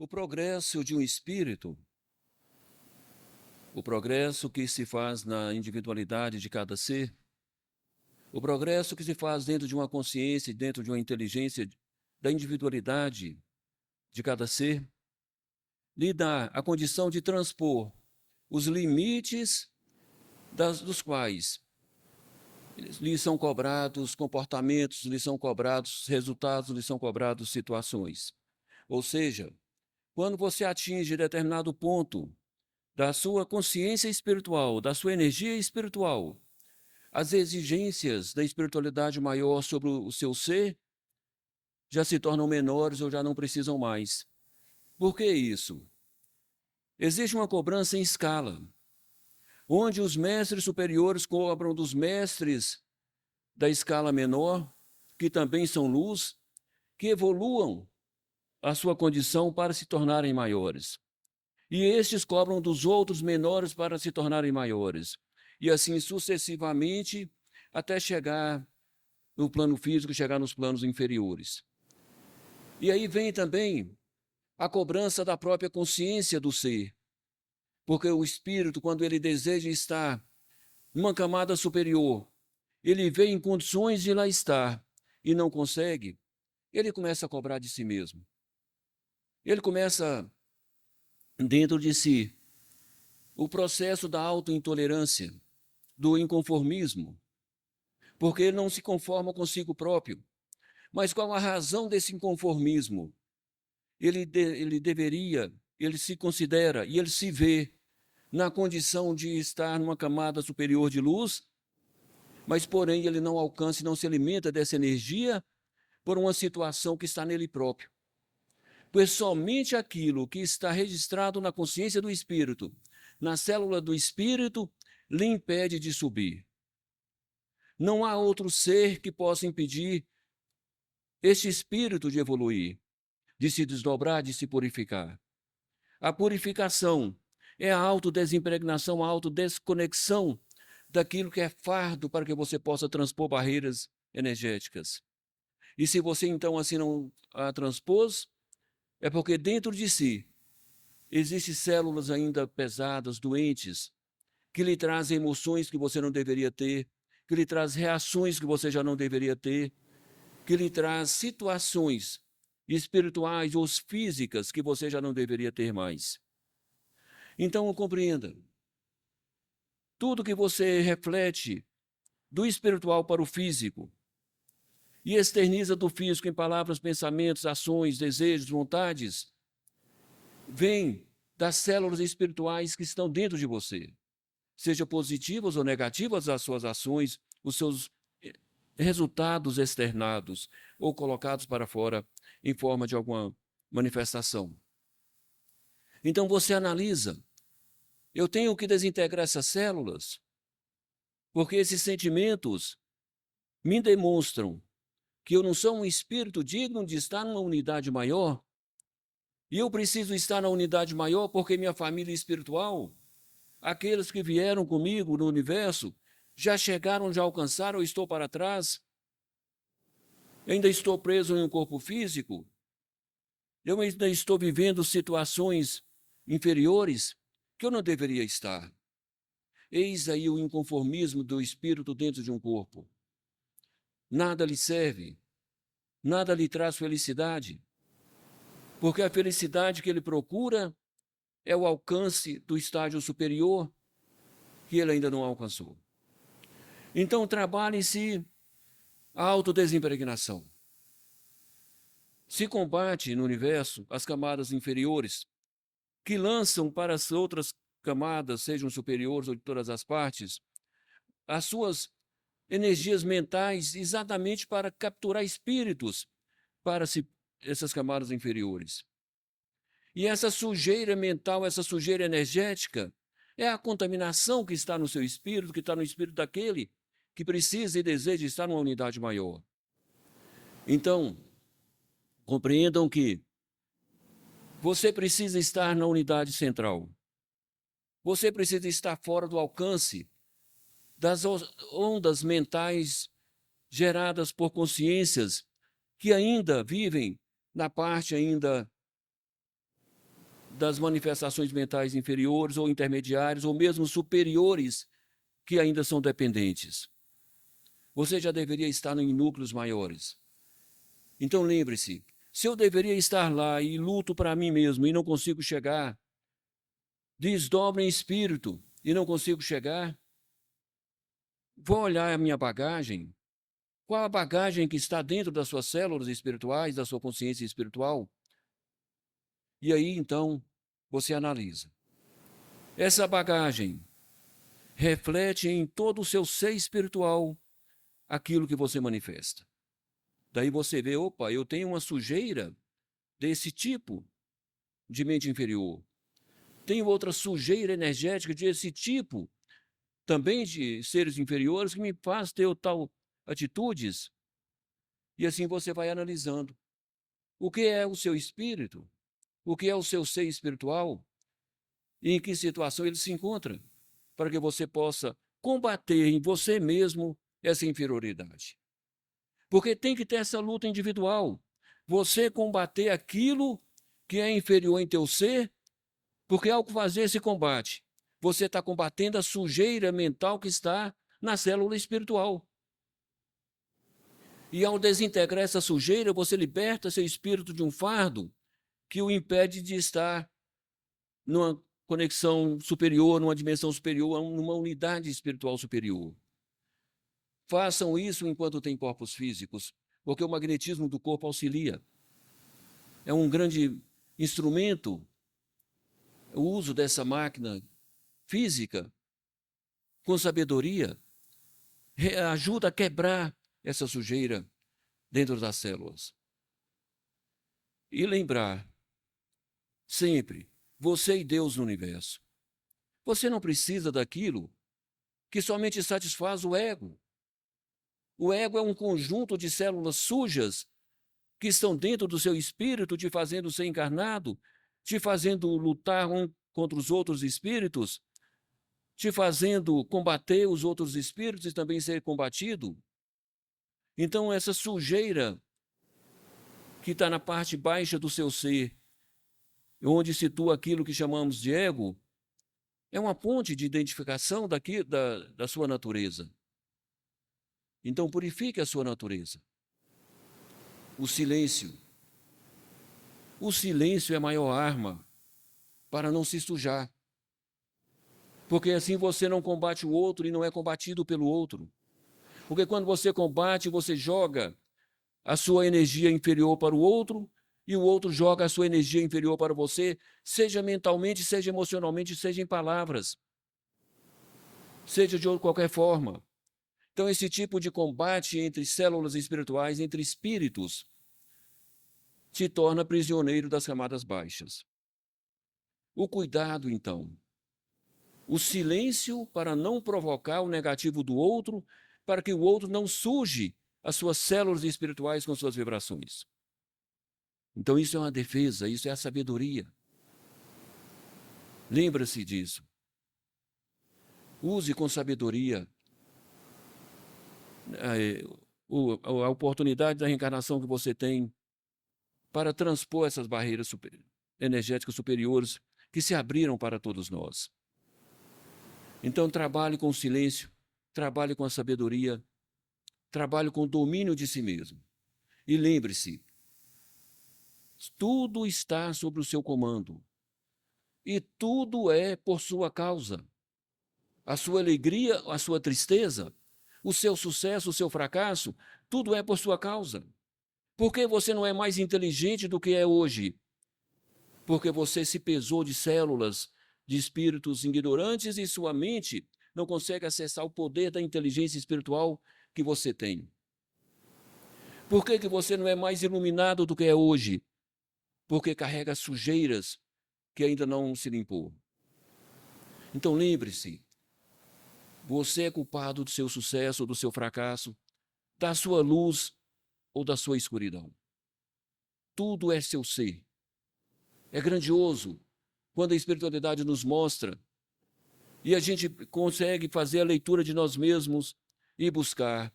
O progresso de um espírito, o progresso que se faz na individualidade de cada ser, o progresso que se faz dentro de uma consciência, dentro de uma inteligência da individualidade de cada ser, lhe dá a condição de transpor os limites dos quais lhe são cobrados comportamentos, lhe são cobrados resultados, lhe são cobrados situações. Ou seja, quando você atinge determinado ponto da sua consciência espiritual, da sua energia espiritual, as exigências da espiritualidade maior sobre o seu ser já se tornam menores ou já não precisam mais. Por que isso? Existe uma cobrança em escala, onde os mestres superiores cobram dos mestres da escala menor, que também são luz, que evoluam a sua condição para se tornarem maiores. E estes cobram dos outros menores para se tornarem maiores. E assim sucessivamente, até chegar no plano físico, chegar nos planos inferiores. E aí vem também a cobrança da própria consciência do ser. Porque o espírito, quando ele deseja estar numa camada superior, ele vê em condições de lá estar e não consegue, ele começa a cobrar de si mesmo. Ele começa, dentro de si, o processo da autointolerância, do inconformismo, porque ele não se conforma consigo próprio. Mas qual a razão desse inconformismo? Ele se considera e ele se vê na condição de estar numa camada superior de luz, mas porém ele não alcança e não se alimenta dessa energia por uma situação que está nele próprio. Pois somente aquilo que está registrado na consciência do espírito, na célula do espírito, lhe impede de subir. Não há outro ser que possa impedir este espírito de evoluir, de se desdobrar, de se purificar. A purificação é a autodesimpregnação, a autodesconexão daquilo que é fardo para que você possa transpor barreiras energéticas. E se você então assim não a transpôs, é porque dentro de si existem células ainda pesadas, doentes, que lhe trazem emoções que você não deveria ter, que lhe traz reações que você já não deveria ter, que lhe traz situações espirituais ou físicas que você já não deveria ter mais. Então, compreenda, tudo que você reflete do espiritual para o físico e externiza do físico em palavras, pensamentos, ações, desejos, vontades, vem das células espirituais que estão dentro de você, seja positivas ou negativas as suas ações, os seus resultados externados ou colocados para fora em forma de alguma manifestação. Então você analisa, eu tenho que desintegrar essas células, porque esses sentimentos me demonstram que eu não sou um espírito digno de estar numa unidade maior, e eu preciso estar na unidade maior porque minha família espiritual, aqueles que vieram comigo no universo, já chegaram, já alcançaram, eu estou para trás, eu ainda estou preso em um corpo físico, eu ainda estou vivendo situações inferiores que eu não deveria estar. Eis aí o inconformismo do espírito dentro de um corpo. Nada lhe serve, nada lhe traz felicidade, porque a felicidade que ele procura é o alcance do estágio superior que ele ainda não alcançou. Então, trabalhe-se a autodesimpregnação. Se combate no universo as camadas inferiores, que lançam para as outras camadas, sejam superiores ou de todas as partes, as suas energias mentais exatamente para capturar espíritos para essas camadas inferiores. E essa sujeira mental, essa sujeira energética, é a contaminação que está no seu espírito, que está no espírito daquele que precisa e deseja estar numa unidade maior. Então, compreendam que você precisa estar na unidade central. Você precisa estar fora do alcance das ondas mentais geradas por consciências que ainda vivem na parte ainda das manifestações mentais inferiores ou intermediárias, ou mesmo superiores, que ainda são dependentes. Você já deveria estar em núcleos maiores. Então lembre-se, se eu deveria estar lá e luto para mim mesmo e não consigo chegar, desdobro em espírito e não consigo chegar, vou olhar a minha bagagem. Qual a bagagem que está dentro das suas células espirituais, da sua consciência espiritual? E aí, então, você analisa. Essa bagagem reflete em todo o seu ser espiritual aquilo que você manifesta. Daí você vê, opa, eu tenho uma sujeira desse tipo de mente inferior. Tenho outra sujeira energética desse tipo, também de seres inferiores, que me faz ter tal atitudes. E assim você vai analisando. O que é o seu espírito? O que é o seu ser espiritual? E em que situação ele se encontra? Para que você possa combater em você mesmo essa inferioridade. Porque tem que ter essa luta individual. Você combater aquilo que é inferior em teu ser, porque ao fazer esse combate, você está combatendo a sujeira mental que está na célula espiritual. E ao desintegrar essa sujeira, você liberta seu espírito de um fardo que o impede de estar numa conexão superior, numa dimensão superior, numa unidade espiritual superior. Façam isso enquanto têm corpos físicos, porque o magnetismo do corpo auxilia. É um grande instrumento, o uso dessa máquina física, com sabedoria, ajuda a quebrar essa sujeira dentro das células. E lembrar, sempre, você e Deus no universo. Você não precisa daquilo que somente satisfaz o ego. O ego é um conjunto de células sujas que estão dentro do seu espírito, te fazendo ser encarnado, te fazendo lutar um contra os outros espíritos, te fazendo combater os outros espíritos e também ser combatido. Então, essa sujeira que está na parte baixa do seu ser, onde situa aquilo que chamamos de ego, é uma ponte de identificação da sua natureza. Então, purifique a sua natureza. O silêncio. O silêncio é a maior arma para não se sujar. Porque assim você não combate o outro e não é combatido pelo outro. Porque quando você combate, você joga a sua energia inferior para o outro e o outro joga a sua energia inferior para você, seja mentalmente, seja emocionalmente, seja em palavras, seja de qualquer forma. Então, esse tipo de combate entre células espirituais, entre espíritos, te torna prisioneiro das camadas baixas. O cuidado, então. O silêncio para não provocar o negativo do outro, para que o outro não suje as suas células espirituais com suas vibrações. Então, isso é uma defesa, isso é a sabedoria. Lembra-se disso. Use com sabedoria a oportunidade da reencarnação que você tem para transpor essas barreiras energéticas superiores que se abriram para todos nós. Então, trabalhe com o silêncio, trabalhe com a sabedoria, trabalhe com o domínio de si mesmo. E lembre-se, tudo está sob o seu comando. E tudo é por sua causa. A sua alegria, a sua tristeza, o seu sucesso, o seu fracasso, tudo é por sua causa. Por que você não é mais inteligente do que é hoje? Porque você se pesou de células, de espíritos ignorantes e sua mente não consegue acessar o poder da inteligência espiritual que você tem. Por que você não é mais iluminado do que é hoje? Porque carrega sujeiras que ainda não se limpou. Então lembre-se, você é culpado do seu sucesso ou do seu fracasso, da sua luz ou da sua escuridão. Tudo é seu ser. É grandioso quando a espiritualidade nos mostra e a gente consegue fazer a leitura de nós mesmos e buscar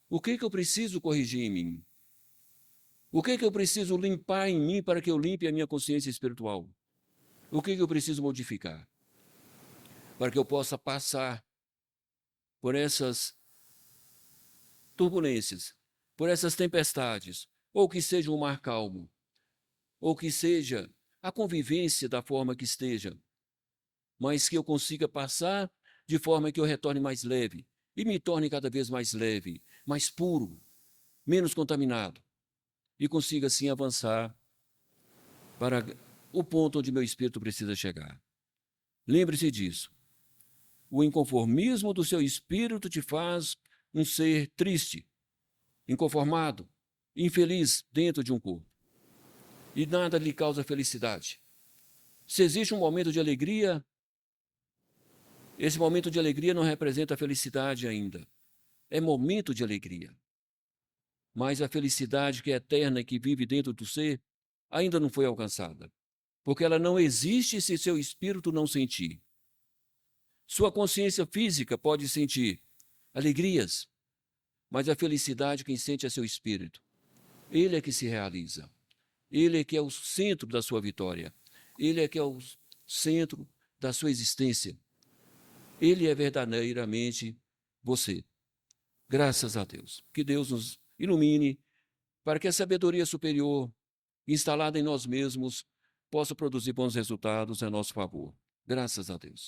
o que eu preciso corrigir em mim. O que eu preciso limpar em mim para que eu limpe a minha consciência espiritual? O que eu preciso modificar? Para que eu possa passar por essas turbulências, por essas tempestades, ou que seja um mar calmo, ou que seja a convivência da forma que esteja, mas que eu consiga passar de forma que eu retorne mais leve e me torne cada vez mais leve, mais puro, menos contaminado, e consiga assim avançar para o ponto onde meu espírito precisa chegar. Lembre-se disso. O inconformismo do seu espírito te faz um ser triste, inconformado, infeliz dentro de um corpo. E nada lhe causa felicidade. Se existe um momento de alegria, esse momento de alegria não representa a felicidade ainda. É momento de alegria. Mas a felicidade que é eterna e que vive dentro do ser ainda não foi alcançada. Porque ela não existe se seu espírito não sentir. Sua consciência física pode sentir alegrias, mas a felicidade quem sente é seu espírito. Ele é que se realiza. Ele é que é o centro da sua vitória. Ele é que é o centro da sua existência. Ele é verdadeiramente você. Graças a Deus. Que Deus nos ilumine para que a sabedoria superior instalada em nós mesmos possa produzir bons resultados a nosso favor. Graças a Deus.